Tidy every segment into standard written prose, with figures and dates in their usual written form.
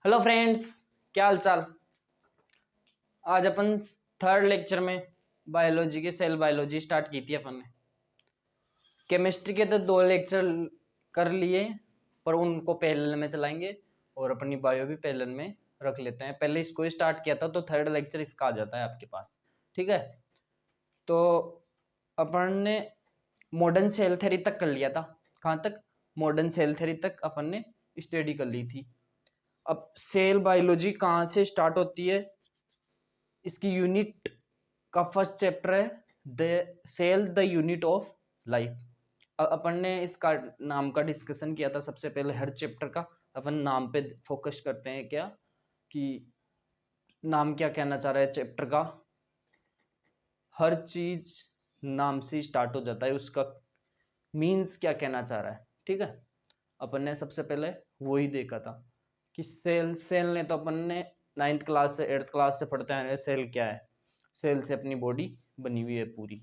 Hello friends, क्या हाल चाल। आज अपन थर्ड लेक्चर में बायोलॉजी की सेल बायोलॉजी स्टार्ट की थी अपन ने। केमिस्ट्री के तो 2 लेक्चर कर लिए, पर उनको पैरेलल में चलाएंगे और अपनी बायो भी पैरेलल में रख लेते हैं। पहले इसको स्टार्ट किया था तो थर्ड लेक्चर इसका आ जाता है आपके पास। ठीक है, तो अपन ने मॉडर्न सेल थ्योरी तक कर लिया था। कहाँ तक? मॉडर्न सेल थ्योरी तक अपन ने स्टडी कर ली थी। अब सेल बायोलॉजी कहाँ से स्टार्ट होती है, इसकी यूनिट का फर्स्ट चैप्टर है the cell the unit of life. अपन ने इसका नाम का डिस्कशन किया था। सबसे पहले हर चैप्टर का अपन नाम पे फोकस करते हैं, क्या कि नाम क्या कहना चाह रहा है चैप्टर का। हर चीज नाम से स्टार्ट हो जाता है, उसका मीन्स क्या कहना चाह रहा है। ठीक है, अपन ने सबसे पहले वही देखा था कि सेल ने तो अपन ने 9th क्लास से 8th क्लास से पढ़ते हैं सेल क्या है। सेल से अपनी बॉडी बनी हुई है पूरी।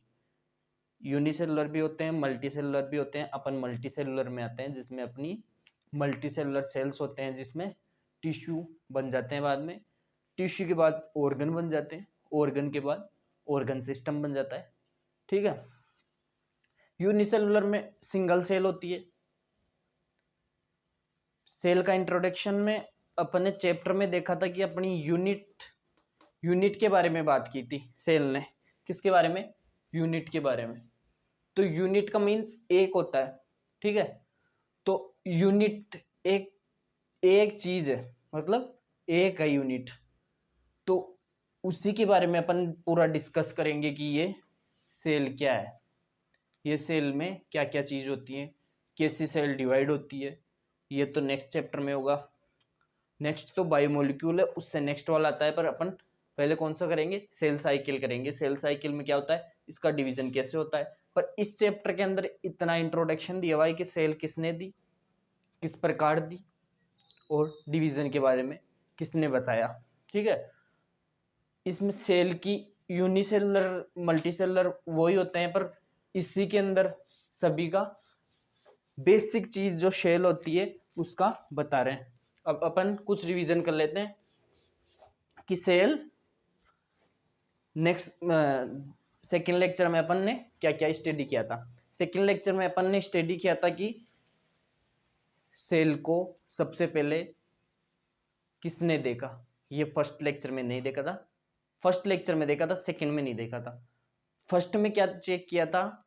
यूनिसेलुलर भी होते हैं, मल्टी सेलुलर भी होते हैं। अपन मल्टी सेलुलर में आते हैं जिसमें अपनी मल्टी सेलुलर सेल्स होते हैं, जिसमें टिश्यू बन जाते हैं बाद में। टिश्यू के बाद ऑर्गन बन जाते हैं, ऑर्गन के बाद ऑर्गन सिस्टम बन जाता है। ठीक है, यूनिसेलुलर में सिंगल सेल होती है। सेल का इंट्रोडक्शन में अपन ने चैप्टर में देखा था कि अपनी यूनिट के बारे में बात की थी सेल ने। किसके बारे में? यूनिट के बारे में। तो यूनिट का मीन्स एक होता है। ठीक है, तो यूनिट एक चीज है, मतलब एक है यूनिट। तो उसी के बारे में अपन पूरा डिस्कस करेंगे कि ये सेल क्या है, ये सेल में क्या क्या चीज होती है, कैसी सेल डिवाइड होती है। ये तो नेक्स्ट चैप्टर में होगा। नेक्स्ट तो बायोमोलिक्यूल है, उससे नेक्स्ट वाला आता है। पर अपन पहले कौन सा करेंगे? सेल साइकिल करेंगे। सेल साइकिल में क्या होता है, इसका डिवीजन कैसे होता है। पर इस चैप्टर के अंदर इतना इंट्रोडक्शन दिया हुआ है कि सेल किसने दी, किस प्रकार दी, और डिवीजन के बारे में किसने बताया। ठीक है, इसमें सेल की यूनिसेलुलर मल्टीसेलुलर वही होते हैं, पर इसी के अंदर सभी का बेसिक चीज जो सेल होती है उसका बता रहे हैं। अब अपन कुछ रिवीजन कर लेते हैं कि सेल नेक्स्ट सेकेंड लेक्चर में अपन ने क्या क्या स्टडी किया था। सेकेंड लेक्चर में अपन ने स्टडी किया था कि सेल को सबसे पहले किसने देखा। ये फर्स्ट लेक्चर में नहीं देखा था, फर्स्ट लेक्चर में देखा था, सेकेंड में नहीं देखा था। फर्स्ट में क्या चेक किया था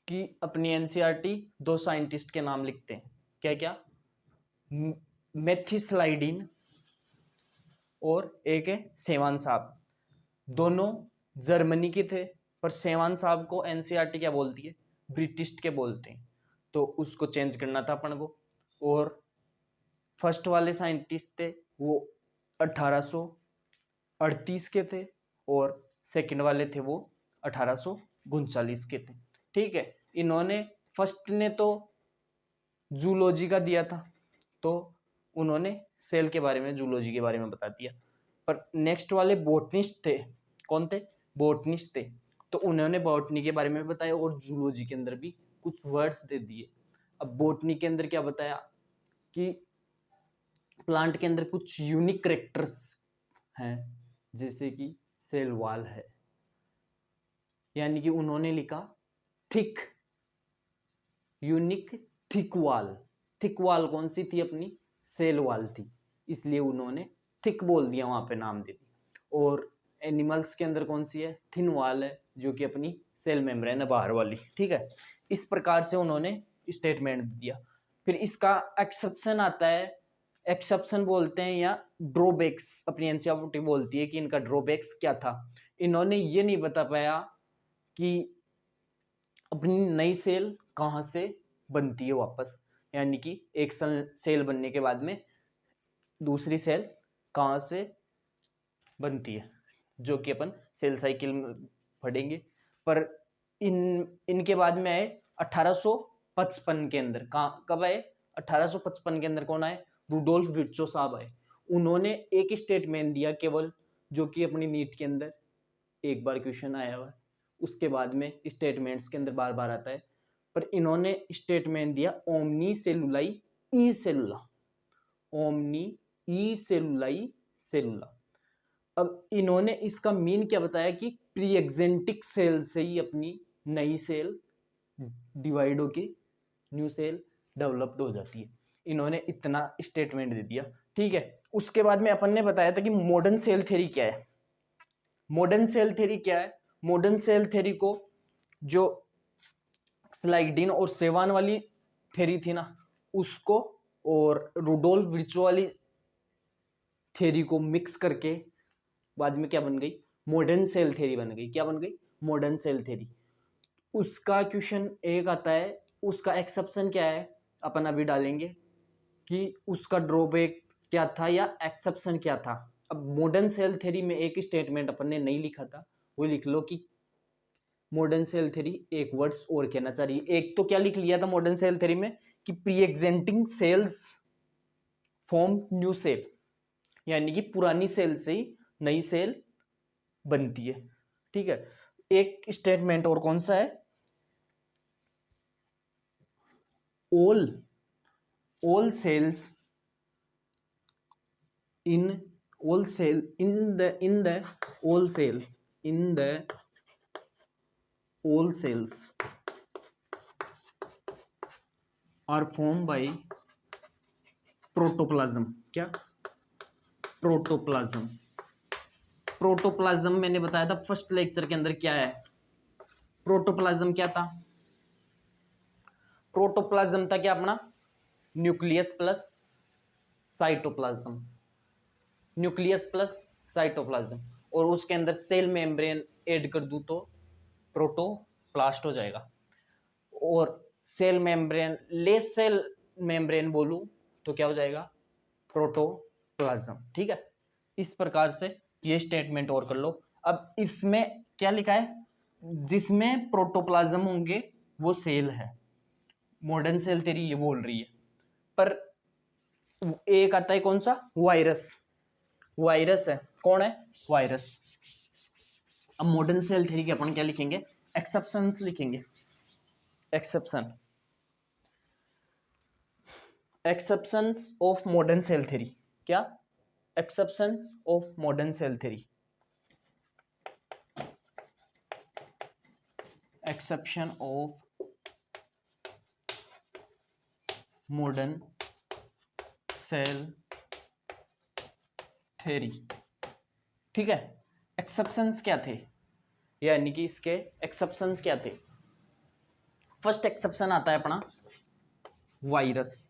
कि अपनी एनसीईआरटी 2 साइंटिस्ट के नाम लिखते हैं। क्या क्या? मेथिसलाइडिन और एक है सेवान साहब। दोनों जर्मनी के थे, पर सेवान साहब को एनसीईआरटी क्या बोलती है? ब्रिटिश के बोलते हैं। तो उसको चेंज करना था अपन को। और फर्स्ट वाले साइंटिस्ट थे वो 1838 के थे, और सेकंड वाले थे वो 1839 के थे। ठीक है, इन्होंने फर्स्ट ने तो जूलॉजी का दिया था, तो उन्होंने सेल के बारे में, जूलॉजी के बारे में बता दिया। पर नेक्स्ट वाले बोटनिस्ट थे। कौन थे? बोटनिस्ट थे। तो उन्होंने बॉटनी के बारे में बताया, और जूलॉजी के अंदर भी कुछ वर्ड्स दे दिए। अब बॉटनी के अंदर क्या बताया कि प्लांट के अंदर कुछ यूनिक करेक्टर्स हैं, जैसे कि सेल वॉल है। यानी कि उन्होंने लिखा thick, unique thick wall. Thick wall कौन सी थी? अपनी सेल वॉल थी, इसलिए उन्होंने थिक बोल दिया, वहां पे नाम दे दिया। और एनिमल्स के अंदर कौन सी है? थिन वॉल है, जो कि अपनी सेल मेम्ब्रेन है बाहर वाली। ठीक है, इस प्रकार से उन्होंने स्टेटमेंट दिया। फिर इसका एक्सेप्शन आता है, एक्सेप्शन बोलते हैं या ड्रॉबैक्स। अपनी एनसीईआरटी बोलती है कि इनका ड्रॉबैक्स क्या था। इन्होंने ये नहीं बता पाया कि अपनी नई सेल कहाँ से बनती है वापस। यानी कि एक सेल बनने के बाद में दूसरी सेल कहाँ से बनती है, जो कि अपन सेल साइकिल में पढ़ेंगे। पर इनके बाद में आए 1855 के अंदर। कब आए? 1855 के अंदर कौन आए? रुडोल्फ विर्चो साहब आए। उन्होंने एक स्टेटमेंट दिया केवल, जो कि अपनी नीट के अंदर एक बार क्वेश्चन आया हुआ है। उसके बाद में स्टेटमेंट्स के अंदर बार बार आता है। पर इन्होंने स्टेटमेंट दिया ओमनी सेलुलाई ई सेलुला। ओमनी ई सेलुलाई सेलुला। अब इन्होंने इसका मीन क्या बताया कि प्री एग्जेंटिक सेल से ही अपनी नई सेल डिवाइड होके न्यू सेल डेवलप्ड हो जाती है। इन्होंने इतना स्टेटमेंट दे दिया, ठीक है। उसके बाद में अपन ने बताया था कि मॉडर्न सेल थ्योरी क्या है। मॉडर्न सेल थ्योरी क्या है? मॉडर्न सेल थ्योरी को जो स्लाइडिन और सेवान वाली थ्योरी थी ना, उसको और रुडोल्फ विर्चो वाली थ्योरी को मिक्स करके बाद में क्या बन गई? मॉडर्न सेल थ्योरी बन गई। क्या बन गई? Modern cell theory. उसका क्वेश्चन एक आता है, उसका एक्सेप्शन क्या है अपन अभी डालेंगे कि उसका ड्रॉबैक क्या था या एक्सेप्शन क्या था। अब मॉडर्न सेल थ्योरी में एक स्टेटमेंट अपन ने नहीं लिखा था, वो लिख लो कि मॉडर्न सेल थ्योरी एक वर्ड्स और कहना चाहिए। एक तो क्या लिख लिया था मॉडर्न सेल थ्योरी में कि pre existing cells form new cell, यानी कि पुरानी सेल से ही नई सेल बनती है, ठीक है। एक स्टेटमेंट और कौन सा है? all cells in all cell in the all cell in the all cells are formed by protoplasm. क्या? प्रोटोप्लाज्म। प्रोटोप्लाज्म मैंने बताया था फर्स्ट लेक्चर के अंदर क्या है। प्रोटोप्लाज्म क्या था? प्रोटोप्लाज्म था क्या अपना? Nucleus plus cytoplasm, nucleus plus cytoplasm, और उसके अंदर सेल मेम्ब्रेन ऐड कर दूं तो प्रोटोप्लास्ट हो जाएगा। और cell membrane less cell membrane बोलूं तो क्या हो जाएगा? प्रोटोप्लाज्म, ठीक है। इस प्रकार से ये स्टेटमेंट और कर लो। अब इसमें क्या लिखा है? जिसमें प्रोटोप्लाज्म होंगे वो सेल है। मॉडर्न सेल थ्योरी ये बोल रही है, पर एक आता है कौन सा? वायरस। वायरस है। कौन है? वायरस। अब मॉडर्न सेल थ्योरी के अपन क्या लिखेंगे? एक्सेप्शंस लिखेंगे। Exception, exceptions of modern cell theory. क्या? Exceptions of modern cell theory. Exception of modern cell theory, ठीक है। एक्सेप्शंस क्या थे, यानी कि इसके एक्सेप्शंस क्या थे? फर्स्ट एक्सेप्शन आता है अपना वायरस।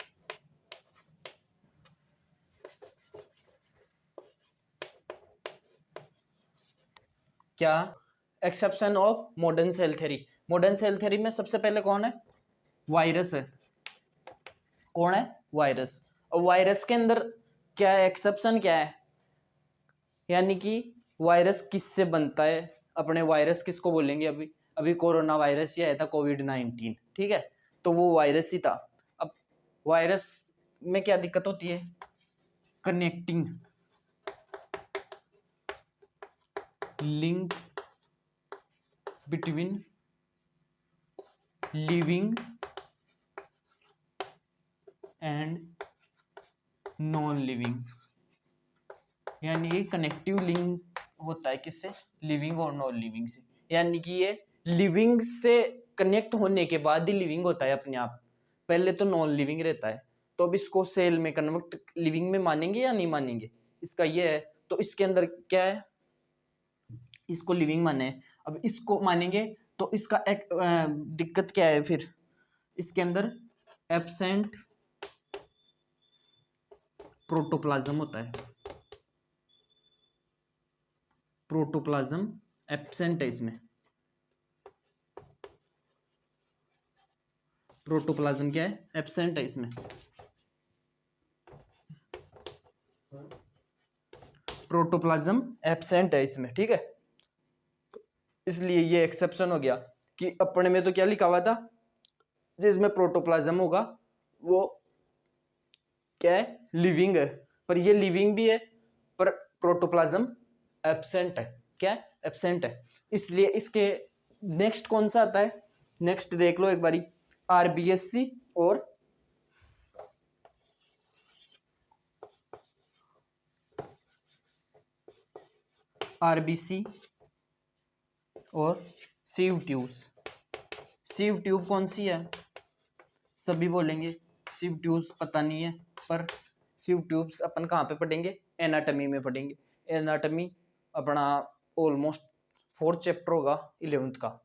क्या? Exception of modern cell theory. Modern cell theory में सबसे पहले कौन है? वायरस है। कौन है? वायरस। और वायरस के अंदर क्या है? एक्सेप्शन क्या है? यानी कि वायरस किससे बनता है? अपने वायरस किसको बोलेंगे? अभी अभी कोरोना वायरस ही आया था, कोविड-19, ठीक है, तो वो वायरस ही था। अब वायरस में क्या दिक्कत होती है? Connecting link between living and non living, यानी ये कनेक्टिव लिंक होता है किससे? लिविंग और नॉन लिविंग से। यानी कि ये लिविंग से कनेक्ट होने के बाद ही लिविंग होता है अपने आप, पहले तो नॉन लिविंग रहता है। तो अब इसको सेल में कन्वर्ट लिविंग में मानेंगे या नहीं मानेंगे? इसका ये है। तो इसके अंदर क्या है? इसको लिविंग माने। अब इसको मानेंगे तो इसका एक दिक्कत क्या है फिर? इसके अंदर एब्सेंट प्रोटोप्लाज्म होता है। प्रोटोप्लाज्म एब्सेंट है इसमें। प्रोटोप्लाज्म क्या है? एब्सेंट है इसमें। प्रोटोप्लाज्म एब्सेंट है इसमें, ठीक है। इसलिए ये एक्सेप्शन हो गया कि अपने में तो क्या लिखा हुआ था? जिसमें प्रोटोप्लाज्म होगा वो क्या है? लिविंग है। पर ये लिविंग भी है, पर प्रोटोप्लाज्म एब्सेंट है। क्या है? एब्सेंट है। इसलिए इसके नेक्स्ट कौन सा आता है? नेक्स्ट देख लो एक बारी, आरबीएससी और आरबीसी और सीव ट्यूब्स। सीव ट्यूब कौन सी है? सभी बोलेंगे सीव ट्यूब्स पता नहीं है, पर सीव ट्यूब्स अपन कहाँ पे पढ़ेंगे? एनाटमी में पढ़ेंगे। एनाटमी अपना ऑलमोस्ट 4th चैप्टर होगा 11th का,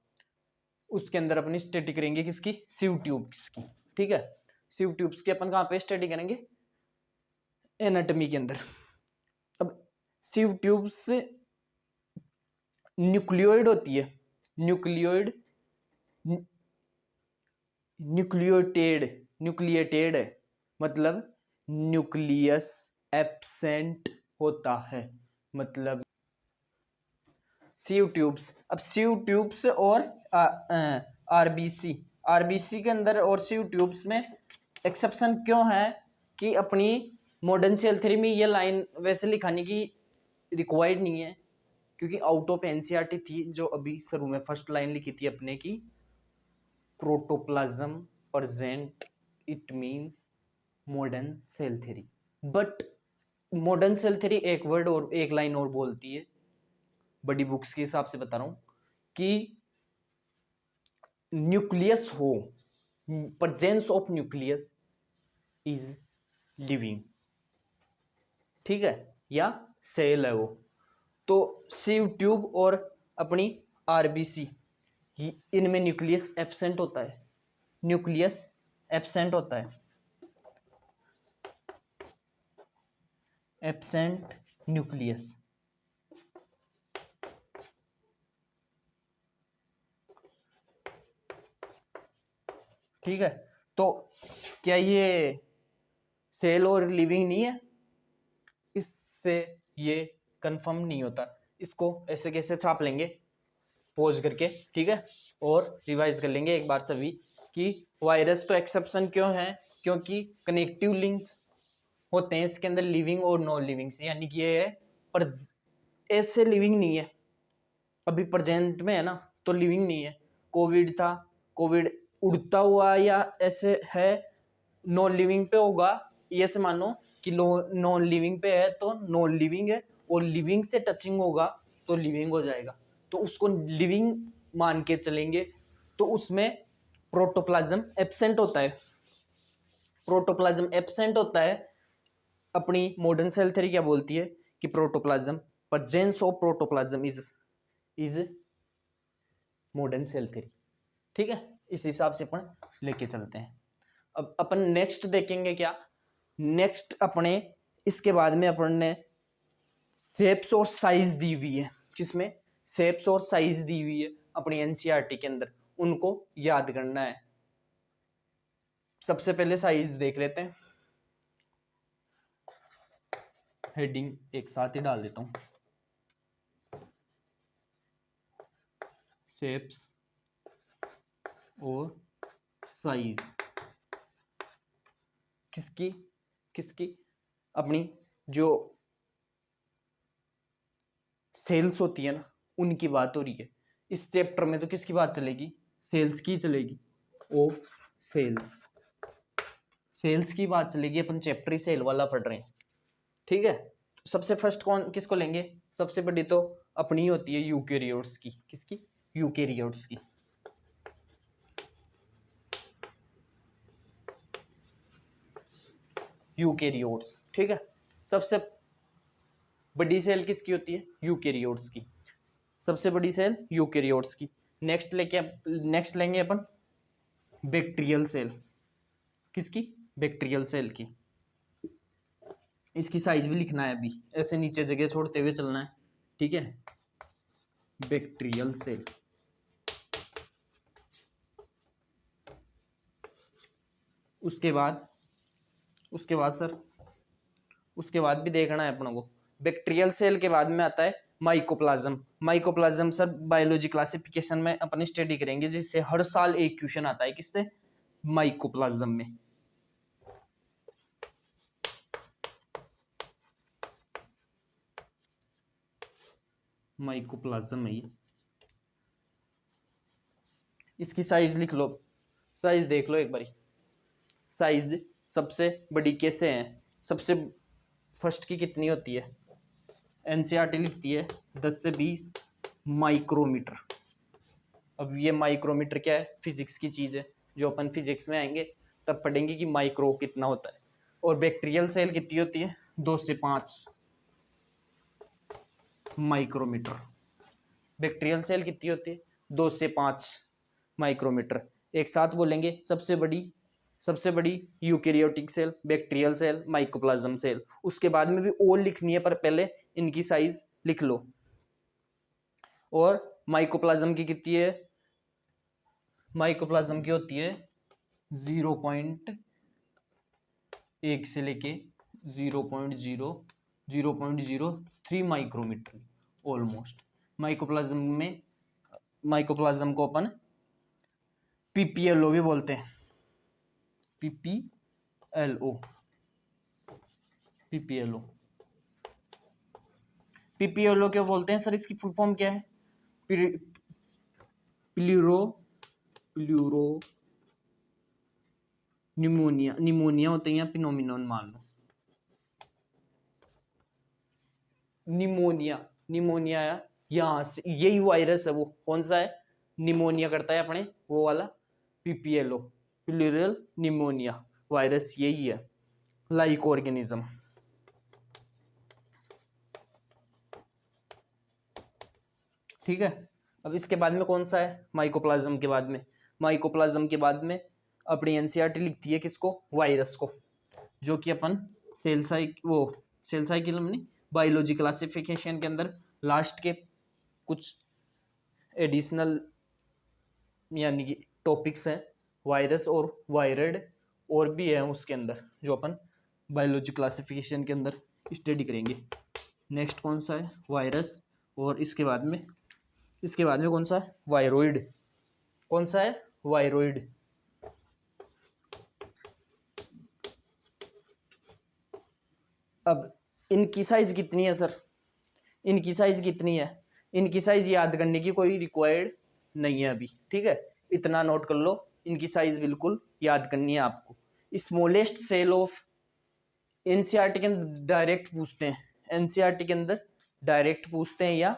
उसके अंदर अपनी स्टडी करेंगे किसकी? सीव ट्यूब्स की। ठीक है, सीव ट्यूब्स की अपन कहाँ पे स्टडी करेंगे? एनाटमी के अंदर। अब सीव ट्यूब्स न्यूक्लियोइड होती है, न्यूक्लियोइड न्यूक्लिएटेड है, मतलब न्यूक्लियस एब्सेंट होता है, मतलब सीव ट्यूब्स। अब सीव ट्यूब्स और आरबीसी के अंदर और सीव ट्यूब्स में एक्सेप्शन क्यों है कि अपनी मॉडर्न सेल थ्योरी में ये लाइन वैसे लिखाने की रिक्वायर्ड नहीं है, क्योंकि आउट ऑफ एनसीईआरटी थी, जो अभी शुरू में फर्स्ट लाइन लिखी थी अपने की, protoplasm present it means modern cell theory. But modern cell theory एक वर्ड और एक लाइन और बोलती है, बड़ी बुक्स के हिसाब से बता रहा हूं, कि न्यूक्लियस हो, presence of nucleus is living. ठीक है, या सेल है वो। तो सीव ट्यूब और अपनी आरबीसी, इनमें न्यूक्लियस एब्सेंट होता है, न्यूक्लियस एब्सेंट होता है, एब्सेंट न्यूक्लियस। ठीक है, तो क्या ये सेल और लिविंग नहीं है? इससे ये कंफर्म नहीं होता। इसको ऐसे कैसे छाप लेंगे पॉज करके, ठीक है, और रिवाइज कर लेंगे एक बार सभी कि वायरस तो एक्सेप्शन क्यों है? क्योंकि कनेक्टिव लिंक्स होते हैं इसके अंदर लिविंग और नॉन लिविंग से, यानी कि ये है पर ऐसे लिविंग नहीं है, अभी प्रेजेंट में है ना, तो लिविंग नहीं है। कोविड था, कोविड उड़ता हुआ या ऐसे है, नॉन लिविंग पे होगा, ये से मानो कि नॉन लिविंग पे है तो नॉन लिविंग है, और लिविंग से टचिंग होगा तो लिविंग हो जाएगा, तो उसको लिविंग मान के चलेंगे। तो उसमें प्रोटोप्लाज्म एब्सेंट होता है, प्रोटोप्लाज्म एब्सेंट होता है। अपनी मॉडर्न सेल थ्योरी क्या बोलती है कि protoplasm, presence of protoplasm is modern cell theory. ठीक है, इस हिसाब से अपन लेके चलते हैं। अब अपन नेक्स्ट देखेंगे क्या? नेक्स्ट अपने इसके बाद में अपन ने शेप्स और साइज दी हुई है, किसमें? शेप्स और साइज दी हुई है अपनी एनसीईआरटी के अंदर, उनको याद करना है। सबसे पहले साइज देख लेते हैं, हेडिंग एक साथ ही डाल देता हूं, शेप्स और साइज किसकी? किसकी? अपनी जो सेल्स होती है ना, उनकी बात हो रही है। इस चैप्टर में तो किसकी बात चलेगी? सेल्स की चलेगी, ऑफ सेल्स, सेल्स की बात चलेगी। अपन चैप्टर ही सेल वाला पढ़ रहे हैं। ठीक है, सबसे फर्स्ट कौन किसको लेंगे? सबसे बड़ी तो अपनी होती है यूकेरियोट्स की। किसकी? यूकेरियोट्स की। यूकेरियोट्स, ठीक है। सबसे बड़ी सेल किसकी होती है? यूकेरियोट्स की। सबसे बड़ी सेल यूकेरियोट्स की। नेक्स्ट लेंगे अपन बैक्टीरियल सेल। किसकी? बैक्टीरियल सेल की। इसकी साइज भी लिखना है, अभी ऐसे नीचे जगह छोड़ते हुए चलना है, ठीक है। बैक्टीरियल सेल, उसके बाद सर, उसके बाद भी देखना है अपनों को। बैक्टीरियल सेल के बाद में आता है mycoplasma. Mycoplasma sir biology classification में अपनी स्टडी करेंगे, जिससे हर साल एक क्वेश्चन आता है। किससे? माइकोप्लाज्म में। माइकोप्लाज्म है ये। इसकी साइज लिख लो, साइज देख लो एक बारी। साइज सबसे बड़ी कैसे है? सबसे फर्स्ट की कितनी होती है? एनसीईआरटी लिखती है 10 से 20 माइक्रोमीटर। अब ये माइक्रोमीटर क्या है, फिजिक्स की चीज़ है, जो अपन फिजिक्स में आएंगे तब पढ़ेंगे कि माइक्रो कितना होता है। और बैक्टीरियल सेल कितनी होती है, 2 से 5 माइक्रोमीटर। बैक्टीरियल सेल कितनी होती है, 2 से 5 माइक्रोमीटर। एक साथ बोलेंगे, सबसे बड़ी eukaryotic cell, bacterial cell, mycoplasm cell. उसके बाद में भी और लिखनी है, पर पहले इनकी साइज लिख लो। और माइकोप्लाज्म की कितनी है, माइकोप्लाज्म की होती है 0.1 से लेके 0.03 माइक्रोमीटर ऑलमोस्ट। माइकोप्लाज्म को अपन पीपीएलओ भी बोलते हैं, पीपीएलओ। पीपीएलओ क्यों बोलते हैं सर, इसकी फुल फॉर्म क्या है, प्लूरो निमोनिया होते हैं, या फिनोमिनन मान लो। निमोनिया यहाँ से, यही वायरस है, वो कौन सा है, निमोनिया करता है अपने, वो वाला पीपीएलओ, प्लूरल निमोनिया वायरस, यही है, लाइक ऑर्गेनिज्म। ठीक है। अब इसके बाद में कौन सा है, माइकोप्लाज्म के बाद में अपनी एनसीईआरटी लिखती है किसको, वायरस को, जो कि अपन सेल साइकिल में बायोलॉजी क्लासिफिकेशन के अंदर लास्ट के कुछ एडिशनल यानी कि टॉपिक्स हैं, वायरस और वायरड और भी है उसके अंदर, जो अपन बायोलॉजी क्लासिफिकेशन के अंदर स्टडी करेंगे। नेक्स्ट कौन सा है, वायरस। और इसके बाद में कौन सा है, वायरोइड। कौन सा है, वायरोइड। अब इनकी साइज कितनी है सर, इनकी साइज याद करने की कोई रिक्वायर्ड नहीं है अभी, ठीक है, इतना नोट कर लो, इनकी साइज बिल्कुल याद करनी है आपको। स्मॉलेस्ट सेल ऑफ एनसीईआरटी के अंदर डायरेक्ट पूछते हैं, या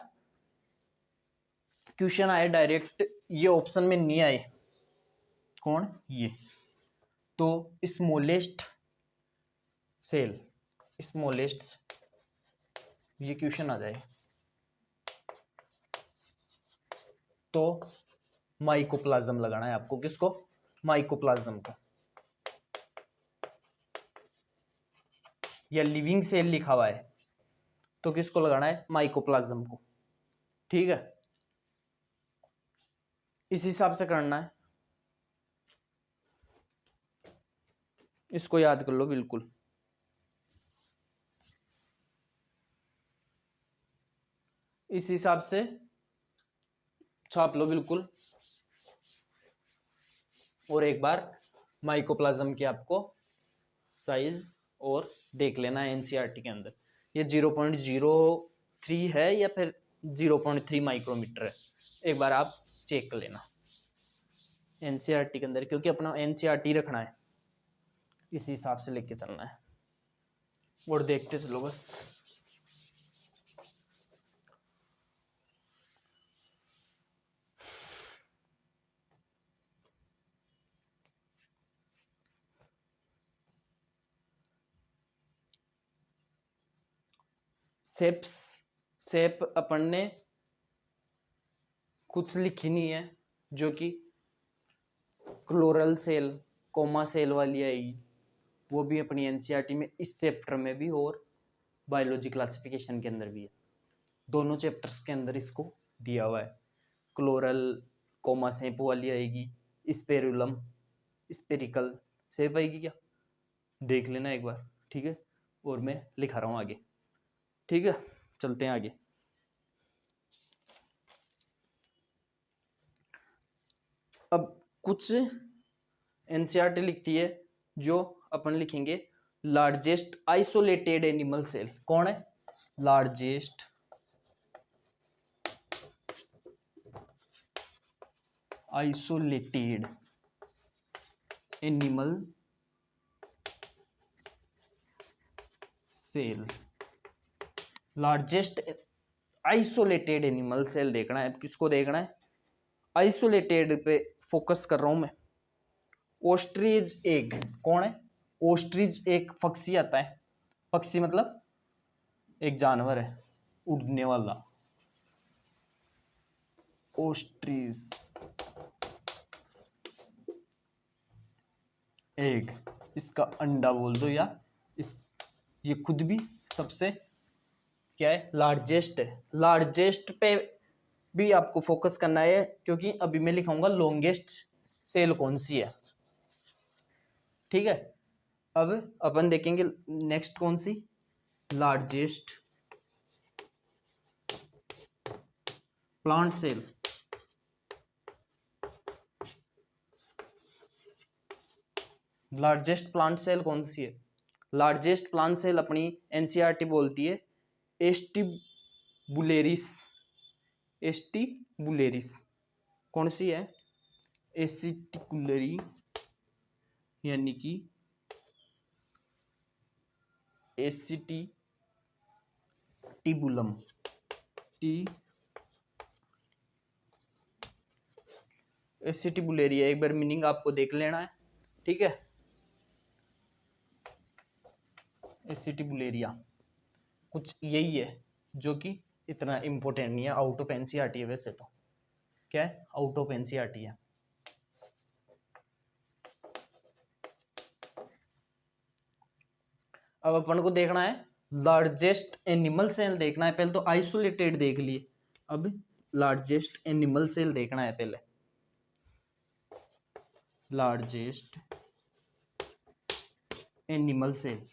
क्वेश्चन आए डायरेक्ट, ये ऑप्शन में नहीं आए, कौन, ये तो स्मॉलेस्ट सेल, ये क्वेश्चन आ जाए तो माइकोप्लाज्म लगाना है आपको, किसको, माइकोप्लाज्म को, या लिविंग सेल लिखा हुआ है तो किसको लगाना है, माइकोप्लाज्म को। ठीक है, इस हिसाब से करना है, इसको याद कर लो बिल्कुल। इस हिसाब से छाप लो बिल्कुल। और एक बार माइकोप्लाज्म की आपको साइज और देख लेना है एनसीईआरटी के अंदर, ये 0.03 है या फिर 0.3 माइक्रोमीटर है, एक बार आप चेक कर लेना एनसीईआरटी के अंदर, क्योंकि अपना एनसीईआरटी रखना है, इसी हिसाब से लेके चलना है और देखते चलो बस। शेप अपन ने कुछ लिखी नहीं है, जो कि क्लोरल सेल, कोमा सेल वाली आएगी, वो भी अपनी एनसीईआरटी में इस चैप्टर में भी और बायोलॉजी क्लासिफिकेशन के अंदर भी है, दोनों चैप्टर्स के अंदर इसको दिया हुआ है। क्लोरल कोमा सेप वाली आएगी, स्पेरुलम स्पेरिकल सेप आएगी, क्या देख लेना एक बार, ठीक है, और मैं लिखा रहा हूँ आगे, ठीक है, चलते हैं आगे। अब कुछ एनसीईआरटी लिखती है, जो अपन लिखेंगे लार्जेस्ट आइसोलेटेड एनिमल सेल, कौन है, largest isolated animal cell, largest isolated animal cell देखना है। किसको देखना है? आइसोलेटेड पे फोकस कर रहा हूं मैं। ओस्ट्रिच एग कौन है? ओस्ट्रिच एक पक्षी आता है। पक्षी मतलब एक जानवर है उड़ने वाला। ओस्ट्रिच एग, इसका अंडा बोल दो, या ये खुद भी सबसे क्या है? लार्जेस्ट है। लार्जेस्ट पे भी आपको फोकस करना है, क्योंकि अभी मैं लिखाऊंगा लॉन्गेस्ट सेल कौन सी है। ठीक है, अब अपन देखेंगे नेक्स्ट कौन सी? Largest plant cell. Largest plant cell कौन सी है? लार्जेस्ट प्लांट सेल अपनी एनसीईआरटी बोलती है एस्टिबुलेरिस। एस्टिबुलेरिस कौन सी है? एसिटिकुलरी, यानी कि एसिटिबुलम एसिटिबुलेरिया। एक बार मीनिंग आपको देख लेना है, ठीक है। एसिटिबुलेरिया कुछ यही है, जो कि इतना इंपॉर्टेंट नहीं है, आउट ऑफ एनसीईआरटी है। वैसे तो क्या है? आउट ऑफ एनसीईआरटी है। अब अपन को देखना है लार्जेस्ट एनिमल सेल देखना है। पहले तो आइसोलेटेड देख लिए, अब लार्जेस्ट एनिमल सेल देखना है। पहले लार्जेस्ट एनिमल सेल